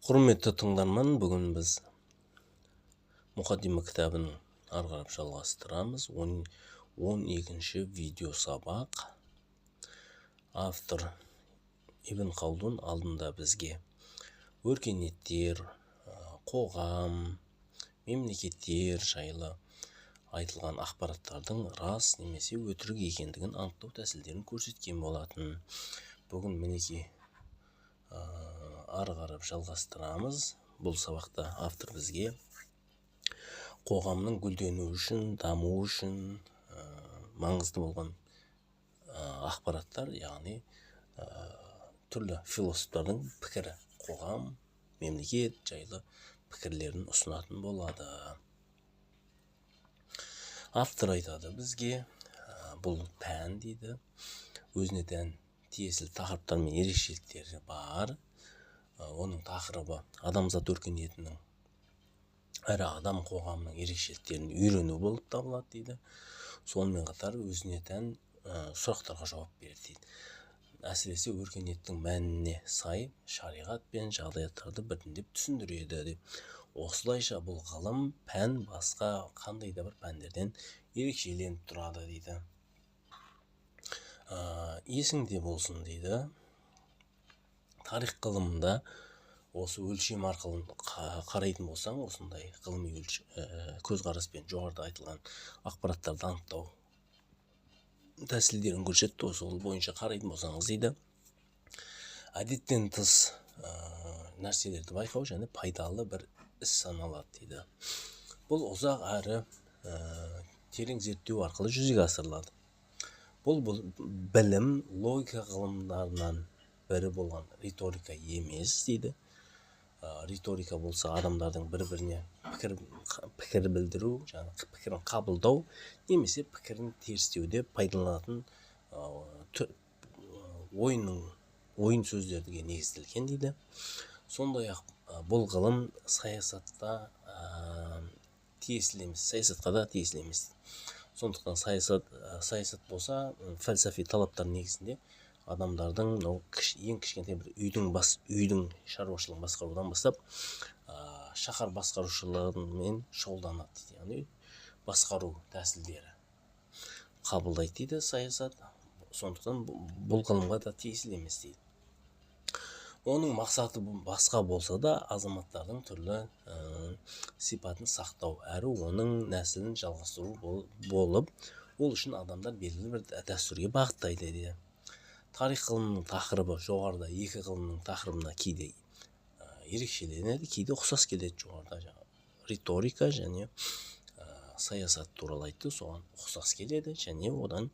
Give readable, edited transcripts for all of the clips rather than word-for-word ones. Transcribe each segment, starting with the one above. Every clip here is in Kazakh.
Құрметті тыңдарман, бүгін біз мұқаддима кітабын ары қарап жалғастырамыз. 12-ші видео сабақ. Автор Ибн Халдун алдында бізге өркениеттер, қоғам, мемлекеттер жайлы айтылған ақпараттардың рас немесе өтірік екендігін анықтау тәсілдерін көрсеткен болатын. Бүгін мінекей ары қарап жалғастырамыз. Бұл сабақта автор бізге қоғамның гүлденуі үшін, дамуы үшін маңызды болған ақпараттар, яғни түрлі философтардың пікірі, қоғам, мемлекет жайлы пікірлерін ұсынатын болады. Автор айтады бізге, бұл пән дейді, өзіне тән тиесілі тақырыптар мен ерекшеліктері бар. Оның тақырыбы адамзат өркениетінің әрі адам қоғамының ерекшеліктерін үйрену болып табылады дейді. Сонымен қатар өзіне тән сұрақтарға жауап береді дейді. Әсіресе өркениеттің мәніне сай шариғат пен жағдаяттарды біртіндеп түсіндіреді деп. Осылайша бұл ғылым пән басқа қандай да бір пәндерден ерекшеленіп тұрады дейді. Есіңде болсын дейді. Тарих ғылымында осы өлшем арқылы қарайтын болсаң, осындай ғылыми көзқараспен жоғарыда айтылған ақпараттарды анықтау тәсілдерін көрсетті. Сол бойынша қарайтын болсаңыз дейді, әдеттен тыс нәрселерді байқау және пайдалы бір іс саналады дейді. Бұл ұзақ әрі терең зерттеу арқылы жүзеге асырылады. Бұл білім логика ғылымдарынан бірі болған риторика емес дейді. Риторика болса адамдардың бір-біріне пікір білдіру, жаңағы пікірін қабылдау немесе пікірін терістеуде пайдаланатын ойын сөздерге негізделген дейді. Сондай-ақ бұл ғылым саясатқа да тиесілі емес. Сондықтан саясат болса фәлсафи талаптар негізінде адамдардың ең кішкентай бір үйдің шаруашылығын басқарудан бастап шаһар басқарушылығымен шұғылданады. Яғни басқару тәсілдері қабылдайды дейді саясат. Сондықтан бұл ғылымға да тиесілі емес дейді. Оның мақсаты басқа болса да азаматтардың түрлі сипатын сақтау әрі оның нәсілін жалғастыру болып, ол үшін адамдар белгілі бір дәстүрге бағыттайды дейді. Тарих ғылымының тақырыбы жоғарыда екі ғылымның тақырыбына кейде ерекшеленеді, кейде ұқсас келеді. Жоғарыда риторика және саясат туралы айтты, соған ұқсас келеді және одан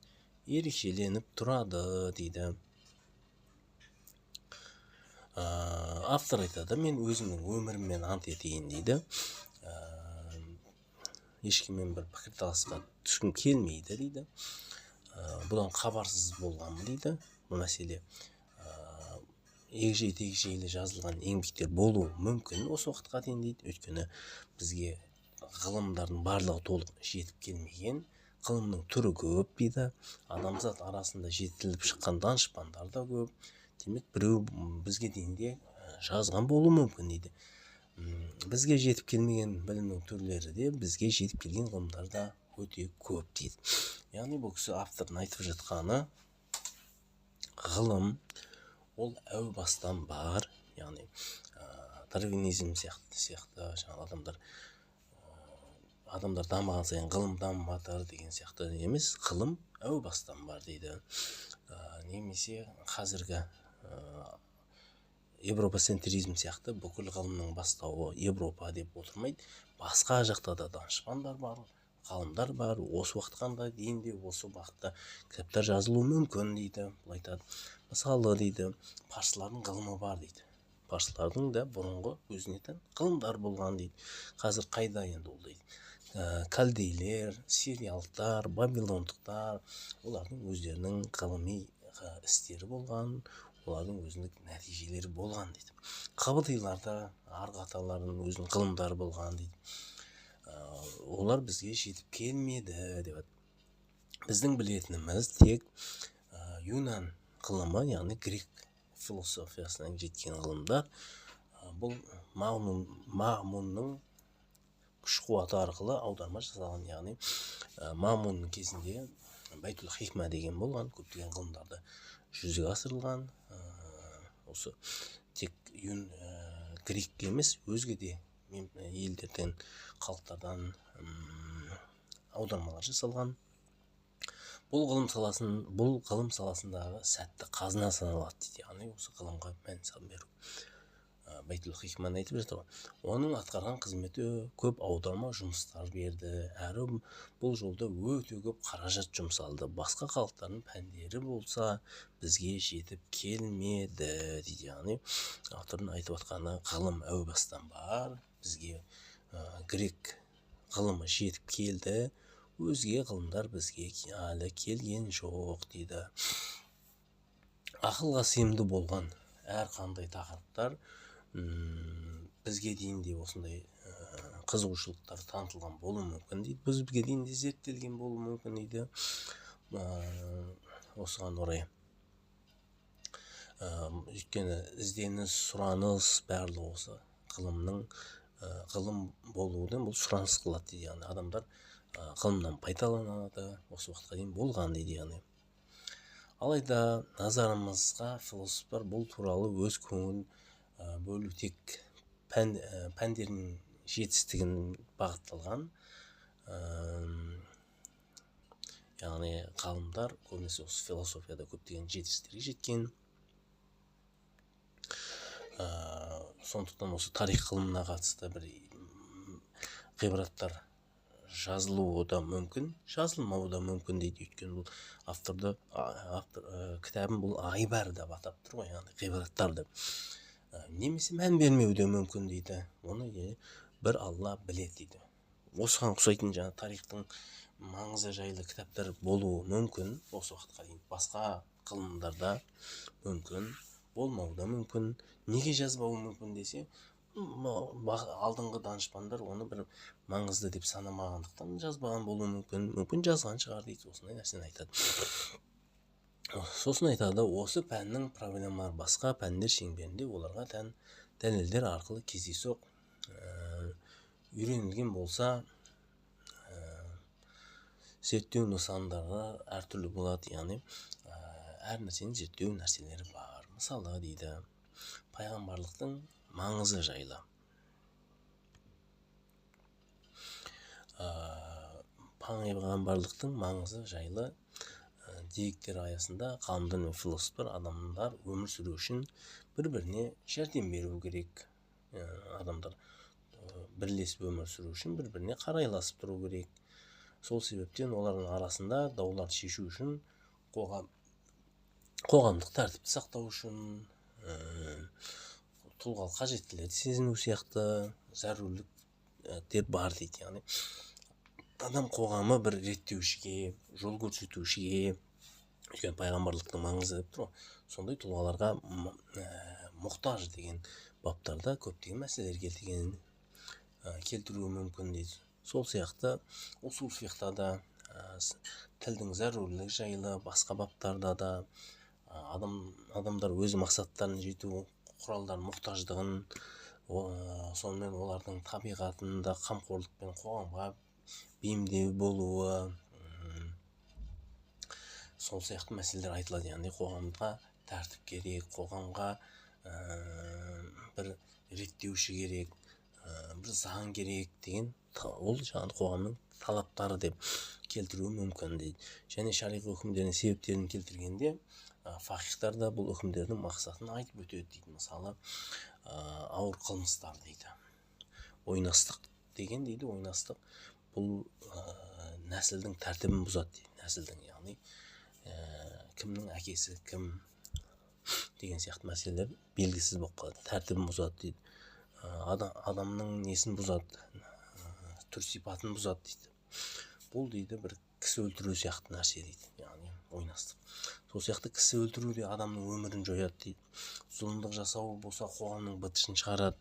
ерекшеленіп тұрады дейді. Автор айтады, мен өзімнің өміріммен ант етейін дейді. Ешкіммен бір пікірталасқа түскім келмейді дейді. Бұдан хабарсыз болғанмын дейді. Бұл мәселе егжей-тегжейлі жазылған еңбектер болуы мүмкін осы уақытқа дейін дейді. Өйткені бізге ғылымдардың барлығы толық жетіп келмеген, ғылымның түрі көп дейді. Адамзат арасында жетіліп шыққан данышпандар да көп. Демек, біреу бізге дейінде жазған болуы мүмкін дейді. Бізге жетіп келмеген білімнің түрлері де бізге жетіп келген ғылымдар да өте көп дейді. Яғни бұл кісі автордың айтып жатқаны, ғылым ол әу бастан бар, яғни дарвинизм сияқты жаңағы адамдар дамыған сайын ғылым дамып жатыр деген сияқты емес, ғылым әу бастан бар дейді. Немесе қазіргі европоцентризм сияқты бүкіл ғылымның бастауы Европа деп отырмайды. Басқа жақта да данышпандар бар, ғалымдар бар. Осы уақытқа дейін де осы бағытта кітаптар жазылуы мүмкін дейді. Бұл айтады, мысалы дейді, парсылардың ғылымы бар дейді. Парсылардың да бұрынғы өзіне тән ғылымдар болған дейді. Қазір қайда енді ол дейді. Калдейлер, сириялықтар, бабилондықтар, олардың өздерінің ғылыми істері болған, олардың өзіндік нәтижелері болған дейді. Қабылдиларда арғы аталарының өзінің ғылымдары болған дейді. Олар бізге жетіп келмеді деп. Біздің білетініміз тек Юнан ғылымы, яғни грек философиясынан жеткен ғылымдар. бұл Мамунның күш қуаты арқылы аударма жасалған, яғни Мамунның кезінде Байтул Хикма деген болған, көптеген ғылымдарды жүзеге асырылған. Осы тек грекке емес, өзге де елдерден, халықтардан аудармалар жасалған. Бұл ғылым саласындағы сәтті қазына саналады дейді, яғни осы ғылымға мән сан беру. Байтул Хикманы айтып жатыр ғой. Оның атқарған қызметі көп аударма жұмыстар берді, әрі бұл жолда өте көп қаражат жұмсалды. Басқа халықтардың пәндері болса, бізге жетіп келмеді дейді. Яғни автордың айтып жатқаны, ғылым әу бастан бар, бізге грек ғылымы жетіп келді, өзге ғылымдар бізге әлі келген жоқ дейді. Ақылға сыйымды болған әр қандай тақырыптар бізге дейін де осындай қызығушылықтар танытылған болуы мүмкін дейді. Бізге дейін де зерттелген болуы мүмкін дейді. Осыған орай өйткені ізденіс, сұраныс барлығы осы ғылым болудан бұл сұраныс қылады дейді. Яғни адамдар ғылымнан пайдаланады, осы уақытқа дейін болған дейді. Яғни алайда назарымызға философтар бұл туралы өз көңіл бөлу тек пәндерінің жетістігін бағытталған. Яғни ғалымдар көбінесе осы философияда көптеген жетістіктерге жеткен. Сондықтан осы тарих ғылымына қатысты бір ғибраттар жазылуы да мүмкін, жазылмауы да мүмкін дейді. Өйткені бұл автор кітабын бұл айбар деп атап тұр ғой, яғни ғибраттар деп. Немесе мән бермеуі де мүмкін дейді. Оны бір Алла біледі дейді. Осыған ұқсайтын жаңа тарихтың маңызы жайлы кітаптар болуы мүмкін. Осы уақытқа дейін басқа ғылымдарда мүмкін, болмауы да мүмкін. Неге жазбауы мүмкін десе, алдыңғы данышпандар оны бір маңызды деп санамағандықтан жазбаған болуы мүмкін. Мүмкін жазған шығар дейді. Осындай нәрсені айтады. Сосын айтады, осы пәннің проблемалары басқа пәндер шеңберінде оларға тән дәлелдер арқылы кездейсоқ үйренілген болса, зерттеу нысандары әртүрлі болады. Яғни әр нәрсені зерттеу нәрселері бар. Мысалы дейді, пайғамбарлықтың маңызы жайлы. Пайғамбарлықтың маңызы жайлы деректер аясында ғалымдар мен философтар адамдар өмір сүру үшін бір-біріне жәрдем беру керек. Адамдар бірлесіп өмір сүру үшін бір-біріне қарайласып тұру керек. Сол себептен олардың арасында дауларды шешу үшін, қоғамдық тәртіпті сақтау үшін, тұлғалық қажеттілерді сезіну сияқты зәруліктер бар дейді. Яғни адам қоғамы бір реттеушіге, жол көрсетушіге, өйткені пайғамбарлықтың маңызы деп тұр ғой, сондай тұлғаларға мұқтаж деген баптарда көптеген мәселелер келтіруі мүмкін дейді. Сол сияқты усул фихта да, тілдің зәрулігі жайлы басқа баптарда да адамдар өз мақсаттарына жету құралдарын мұқтаждығын, сонымен олардың табиғатында қамқорлықпен қоғамға бейімдеу болуы, сол сияқты мәселелер айтылады. Яғни қоғамға тәртіп керек, қоғамға бір реттеуші керек, бір заң керек деген, ол жаңағы қоғамның талаптары деп келтіруі мүмкін дейді. Және шариғи үкімдердің себептерін келтіргенде фақихтар да бұл үкімдердің мақсатын айтып өтеді дейді. Мысалы, ауыр қылмыстар дейді. Ойнастық деген дейді. Ойнастық бұл нәсілдің тәртібін бұзады дейді. Нәсілдің, яғни кімнің әкесі кім деген сияқты мәселелер белгісіз болып қалады. Тәртібін бұзады дейді. Адамның несін бұзады, түр сипатын бұзады дейді. Бұл дейді бір кісі өлтіру сияқты нәрсе дейді. Яғни ойнастық. Сол сияқты кісі өлтіру де адамның өмірін жояды дейді. Зұлымдық жасау болса қоғамның бытышын шығарады.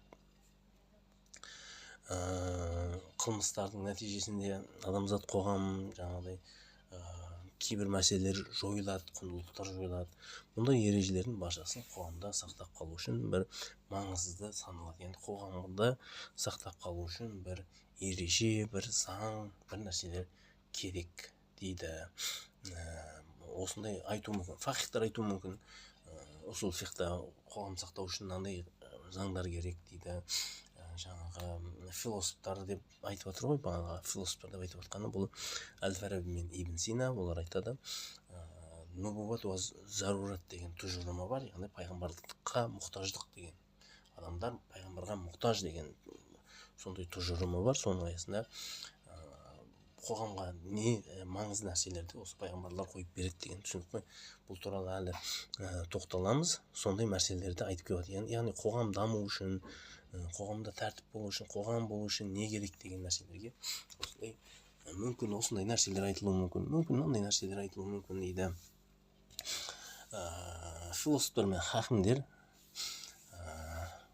Қылмыстардың нәтижесінде адамзат қоғам жаңағыдай кейбір мәселелер жойылады, құндылықтар жойылады. Мұндай ережелердің баршасын қоғамда сақтап қалу үшін бір маңызды саналады. Енді қоғамда сақтап қалу үшін бір ереже, бір заң, бір нәрселер керек дейді. Осындай айту мүмкін, фақихтар айту мүмкін. Усул фихта қоғам сақтау үшін мынандай заңдар керек дейді. Жаңағы философтар деп айтып отыр ғой, бағанағы философтар деп айтып отқаны бұл Әл-Фараби мен Ибн Сина. Олар айтады, нубуват уа зарурат деген тұжырымы бар, яғни пайғамбарлыққа мұқтаждық деген, адамдар пайғамбарға мұқтаж деген сондай тұжырымы бар. Соның аясында қоғамға не маңызды нәрселерді осы пайғамбарлар қойып береді деген түсінік қой. Бұл туралы әлі тоқталамыз. Сондай мәселелерді айтып келеді. Яғни қоғам даму үшін, қоғамда тәртіп болу үшін, қоғам болу үшін не керек деген нәрселерге осындай мүмкін осындай нәрселер айтылуы мүмкін, мынандай нәрселер айтылуы мүмкін дейді. Философтар мен хакимдер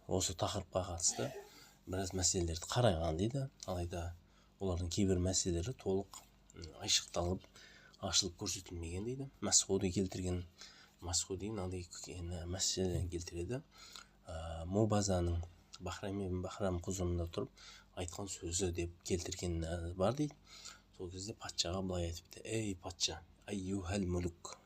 осы тақырыпқа қатысты біраз мәселелерді қараған дейді. Алайда олардың кейбір мәселелері толық айшықталып, ашылып көрсетілмеген дейді. Масхуди келтірген, Масхуди мынандай мәселені келтіреді. Мубазаның Бахрам ибн Бахрам құзырында тұрып айтқан сөзі деп келтірген бар дейді. Сол кезде патшаға былай айтыпты: ей патша, айюхал мүлік,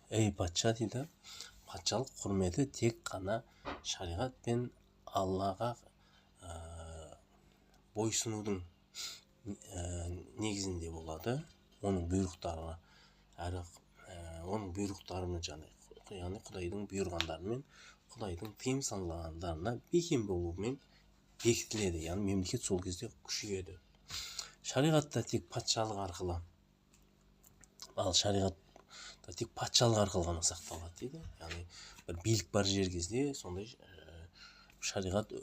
ей патша дейді, патшалық құрметі тек қана шариғат пен Аллаға бойсынудың негізінде болады. Оның бұйрықтары әрі оның бұйрықтарымен, яғни Құдайдың бұйырғандарымен, Құдайдың тыйым салғандарына бекем болуымен бекітіледі. Яғни мемлекет сол кезде күшейеді. Шариғатта тек патшалық арқылы, тек патшалық арқылы ғана сақталады дейді. Яғни бір билік бар жер кезде сондай шариғат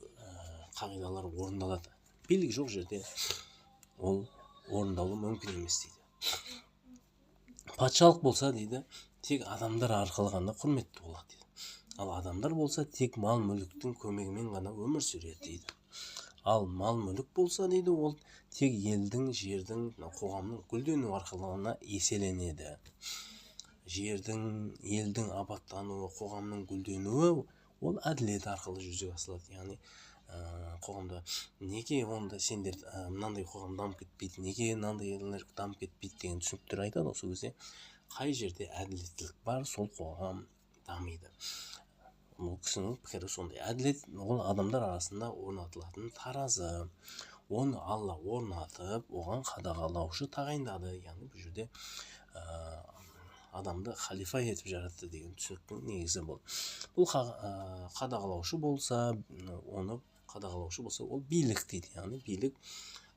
қағидалар орындалады. Билік жоқ жерде ол орындалу мүмкін емес дейді. Патшалық болса дейді, тек адамдар арқылы ғана құрметті болады дейді. Ал адамдар болса тек мал мүліктің көмегімен ғана өмір сүреді дейді. Ал мал мүлік болса дейді, ол тек елдің, жердің, қоғамның гүлдену арқылы ғана еселенеді. Жердің, елдің абаттануы, қоғамның гүлденуі ол әділет арқылы жүзеге асырылады. Яғни қоғамда неге онда сендер мынандай қоғам дамып кетпейді, неге мынандай дамып кетпейді деген түсініктер айтады. Осы кезде қай жерде әділеттілік бар, сол қоғам дамиды. Бұл кісінің пікірі сондай. Әділет ол адамдар арасында орнатылатын таразы. Оны Алла орнатып, оған қадағалаушы тағайындады. Яғни бұл жерде адамды халифа етіп жаратты деген түсініктің негізі бұл. Бұл қадағалаушы болса, ол билік дейді. Яғни билік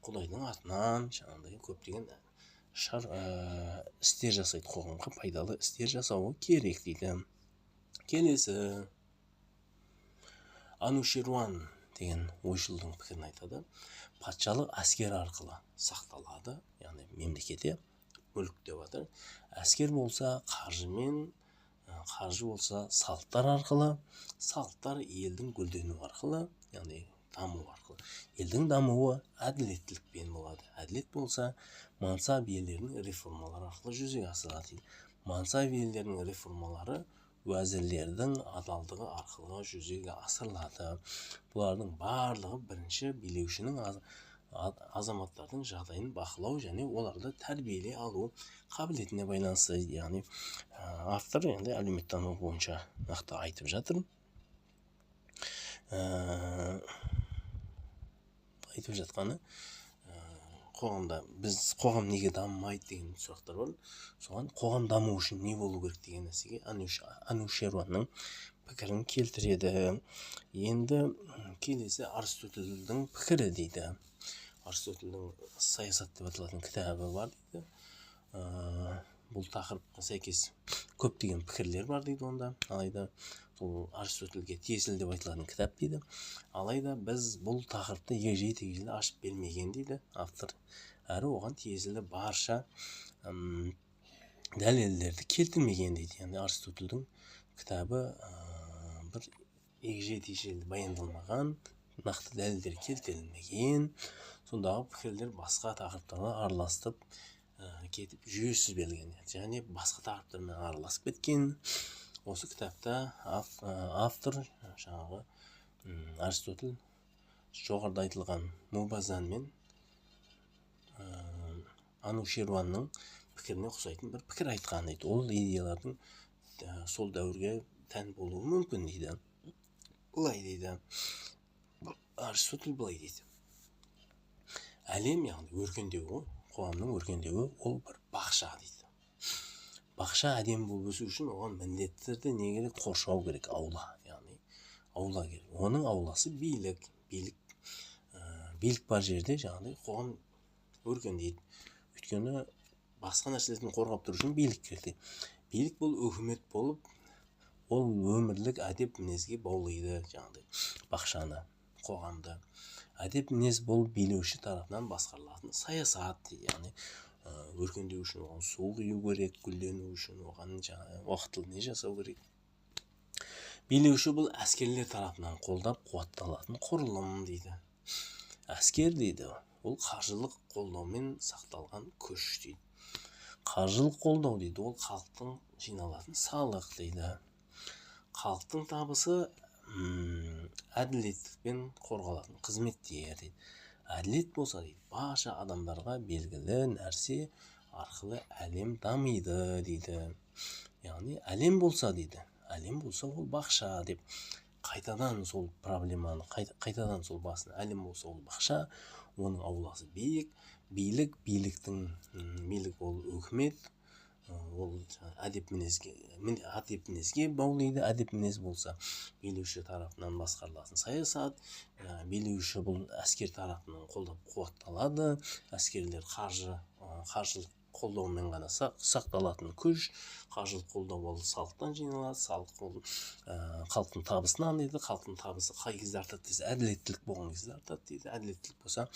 Құдайдың атынан жаңағыдай көптеген істер жасайды, қоғамға пайдалы істер жасауы керек дейді. Келесі Анушируан деген ойшылдың пікірін айтады. Патшалық әскер арқылы сақталады, яғни мемлекетте мүлік деп жатыр. Әскер болса қаржымен, қаржы болса салттар арқылы, салттар елдің гүлдену арқылы, яғни даму арқылы. Елдің дамуы әділеттілікпен болады. Әділет болса мансап иелерінің реформалары арқылы жүзеге асырылады. Мансап иелерінің реформалары уәзірлердің адалдығы арқылы жүзеге асырылады. Бұлардың барлығы бірінші билеушінің азаматтардың жағдайын бақылау және оларды тәрбиелей алу қабілетіне байланысты. Яғни автор енді әлеуметтану бойынша нақты айтып жатыр. Айтып жатқаны қоғамда қоғам неге дамымайды деген сұрақтар бар. Соған қоғам даму үшін не болу керек деген нәрсеге Анушируанның пікірін келтіреді. Енді келесі Аристотельдің пікірі дейді. Аристотельдің саясат деп аталатын кітабы бар дейді. Бұл тақырыпқа сәйкес көптеген пікірлер бар дейді онда. Алайда бұл Аристотельге тиесілі деп айтылатын кітап дейді. Алайда біз бұл тақырыпты егжей-тегжейлі ашып бермеген дейді автор. Әрі оған тиесілі барша дәлелдерді келтірмеген дейді. Яғни Аристотельдің кітабы бір егжей-тегжейлі баяндалмаған, нақты дәлелдер келтірілмеген, сондағы пікірлер басқа тақырыптарға араласып кетіп жүйесіз берілген, және басқа тақырыптармен араласып кеткен. Осы кітапта автор жаңағы Аристотель жоғарыда айтылған Мубазан мен Анушерванның пікіріне ұқсайтын бір пікір айтқан дейді. Ол идеялардың сол дәуірге тән болуы мүмкін дейді. Былай дейді, Аристотель былай дейді: әлем, яғни өркендеуі, қоғамның өркендеуі, ол бір бақша дейді. Бақша әдемі болып өсу үшін оған міндетті түрде не керек? Қоршау керек, аула, яғни аула керек. Оның ауласы билік. Билік бар жерде жаңағыдай қоғам өркендейді. Өйткені басқа нәрселерден қорғап тұру үшін билік керек. Билік бұл үкімет болып, ол өмірлік әдеп мінезге баулайды жаңағыдай бақшаны, қоғамды. Әдеп мінез бұл билеуші тарапынан басқарылатын саясат дейді. Яғни өркендеу үшін оған су құю керек, гүлдену үшін оған уақытылы не жасау керек. Билеуші бұл әскерлер тарапынан қолдап қуатталатын құрылым дейді. Әскер дейді, ол қаржылық қолдаумен сақталған күш дейді. Қаржылық қолдау дейді, ол халықтың жиналатын салық дейді. Халықтың табысы әділеттікпен қорғалатын қызметтер дейді. Әділет болса дейді, барша адамдарға белгілі нәрсе арқылы әлем дамиды дейді. Яғни әлем болса дейді, әлем болса ол бақша деп қайтадан сол проблеманы, қайтадан сол басын, әлем болса ол бақша, оның ауласы биік, билік ол үкімет, ол әдеп мінезге баулайды. Әдеп мінез болса билеуші тарапынан басқарылатын саясат, билеуші бұл әскер тарапынан қолдап қуатталады. Әскерлер қаржылық қолдаумен ғана сақталатын күш. Қаржылық қолдау ол салықтан жиналады. Салық ол халықтың табысынан дейді. Халықтың табысы қай кезде артады десе, әділеттілік болған кезде артады дейді. Әділеттілік болса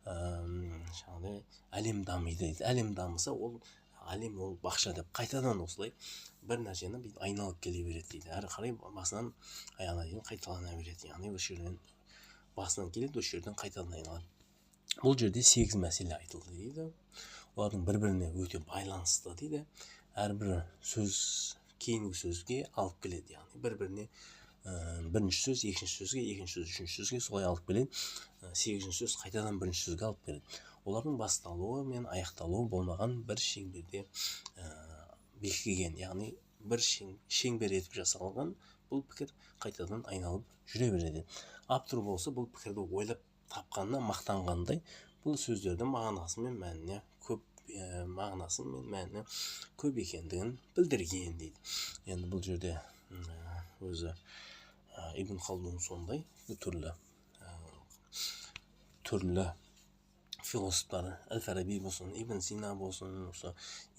жаңағыдай әлем дамиды дейді. Әлем дамыса әлем ол бақша деп қайтадан осылай бір нәрсені айналып келе береді дейді. Әрі қарай басынан аяғына дейін қайталана береді. Яғни осы жерден басынан келеді, осы жерден қайтадан айналады. Бұл жерде 8 мәселе айтылды дейді. Олардың бір-біріне өте байланысты дейді. Әрбір сөз кейінгі сөзге алып келеді. Яғни бір-біріне бірінші сөз екінші сөзге, екінші сөз үшінші сөзге солай алып келеді. 8-ші сөз қайтадан бірінші сөзге алып келеді. Олардың басталуы мен аяқталуы болмаған бір шеңберде бекіген, яғни бір шеңбер етіп жасалған бұл пікір қайтадан айналып жүре береді. Автор болса бұл пікірді ойлап тапқанына мақтанғандай, бұл сөздердің мағынасы мен мәніне көп екендігін білдірген дейді. Енді бұл жерде өзі Ибн Халдун сондай түрлі философтар, Әл-Фараби болсын, Ибн Сина болсын, осы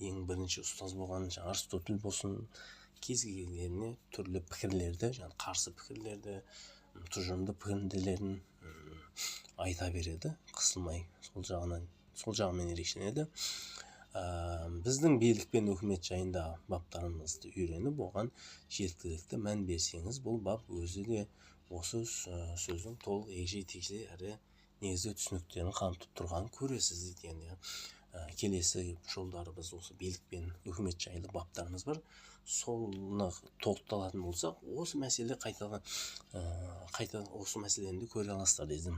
ең бірінші ұстаз болған Аристотель болсын, кез келгеніне түрлі пікірлерді, қарсы пікірлерді, тұжырымды пікірлерін айта береді, қысылмай, сол жағымен ерекшеленеді. Біздің билік пен үкімет жайында баптарымызды үйреніп, оған жеткілікті мән берсеңіз, бұл бап өзі де осы сөздің толық егжей-тегжейлі әрі негізгі түсініктерін қамтып тұрғанын көресіз дейді. Келесі жолдары біз осы билік пен үкімет жайлы баптарымыз бар. Соны тоқталатын болсақ, осы мәселе қайтадан осы мәселені де көре аласыздар дедім.